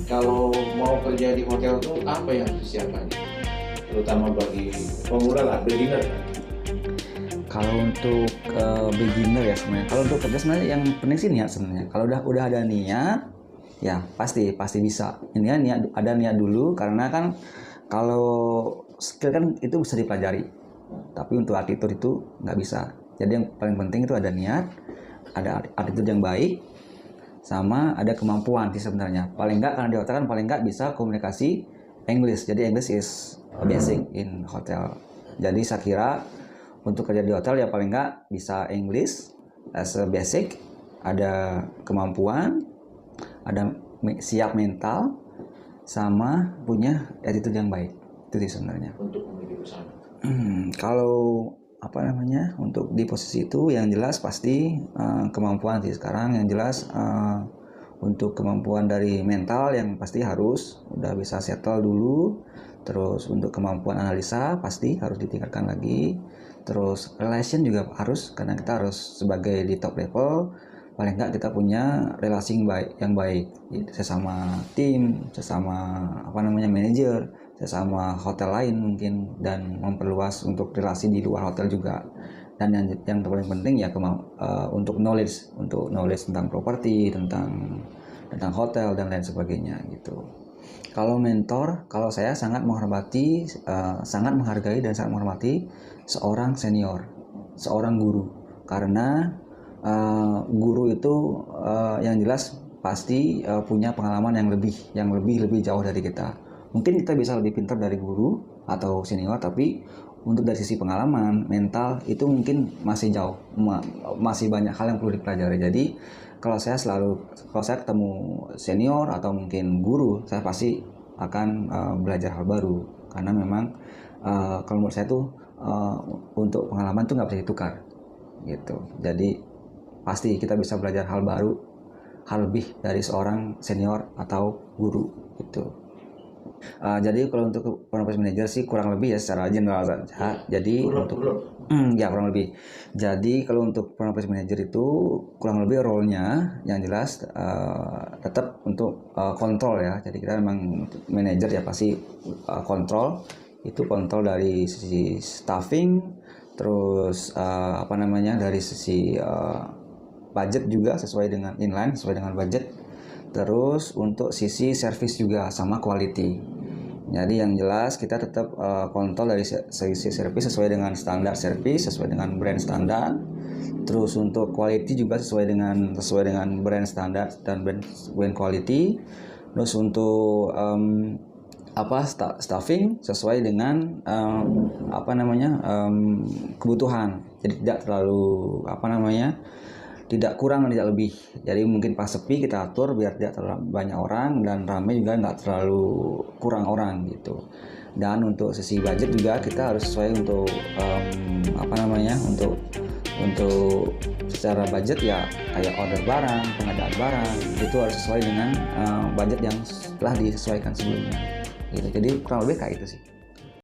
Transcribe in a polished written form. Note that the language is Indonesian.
kalau mau kerja di hotel tuh apa yang harus disiapkan? Terutama bagi pemula lah, beginner kan? Kalau untuk beginner ya sebenarnya. Kalau untuk kerja sebenarnya yang penting sih niat sebenarnya. Kalau udah ada niat, ya pasti bisa. Ini kan ada niat dulu, karena kan kalau skill kan itu bisa dipelajari. Tapi untuk attitude itu nggak bisa. Jadi yang paling penting itu ada niat, ada attitude yang baik, sama ada kemampuan sih sebenarnya. Paling nggak, karena di hotel kan paling nggak bisa komunikasi English. Jadi English is basic in hotel. Jadi saya kira untuk kerja di hotel ya paling nggak bisa English as a basic, ada kemampuan, ada siap mental, sama punya attitude yang baik. Itu sih sebenarnya. Untuk menuju ke sana. Kalau untuk di posisi itu yang jelas pasti kemampuan sih sekarang. Yang jelas untuk kemampuan dari mental yang pasti harus udah bisa settle dulu. Terus untuk kemampuan analisa pasti harus ditingkatkan lagi. Terus relation juga harus, karena kita harus sebagai di top level paling nggak kita punya relasi yang baik sesama tim, sesama manajer, sesama hotel lain mungkin, dan memperluas untuk relasi di luar hotel juga. Dan yang paling penting ya untuk knowledge tentang properti, tentang hotel dan lain sebagainya gitu. Kalau mentor, kalau saya sangat menghargai dan sangat menghormati seorang senior, seorang guru, karena guru itu yang jelas pasti punya pengalaman yang lebih jauh dari kita. Mungkin kita bisa lebih pintar dari guru atau senior, tapi untuk dari sisi pengalaman mental itu mungkin masih jauh, masih banyak hal yang perlu dipelajari. Jadi kalau saya ketemu senior atau mungkin guru, saya pasti akan belajar hal baru, karena memang kalau menurut saya tuh untuk pengalaman tuh nggak bisa ditukar gitu. Jadi pasti kita bisa belajar hal baru, hal lebih dari seorang senior atau guru gitu. Jadi kalau untuk front office manager sih kurang lebih ya secara general saja. Jadi kurang lebih. Jadi kalau untuk front office manager itu kurang lebih role-nya yang jelas tetap untuk kontrol ya. Jadi kita memang manager ya pasti kontrol dari sisi staffing, terus dari sisi budget juga sesuai dengan inline, sesuai dengan budget. Terus untuk sisi service juga sama quality. Jadi yang jelas kita tetap kontrol dari sisi service sesuai dengan standar service, sesuai dengan brand standar. Terus untuk quality juga sesuai dengan brand standar dan brand quality. Terus untuk staffing sesuai dengan kebutuhan. Jadi tidak terlalu tidak kurang dan tidak lebih. Jadi mungkin pas sepi kita atur biar tidak terlalu banyak orang, dan ramai juga nggak terlalu kurang orang gitu. Dan untuk sisi budget juga kita harus sesuai untuk untuk secara budget ya, kayak order barang, pengadaan barang itu harus sesuai dengan budget yang telah disesuaikan sebelumnya gitu. Jadi kurang lebih kayak itu sih.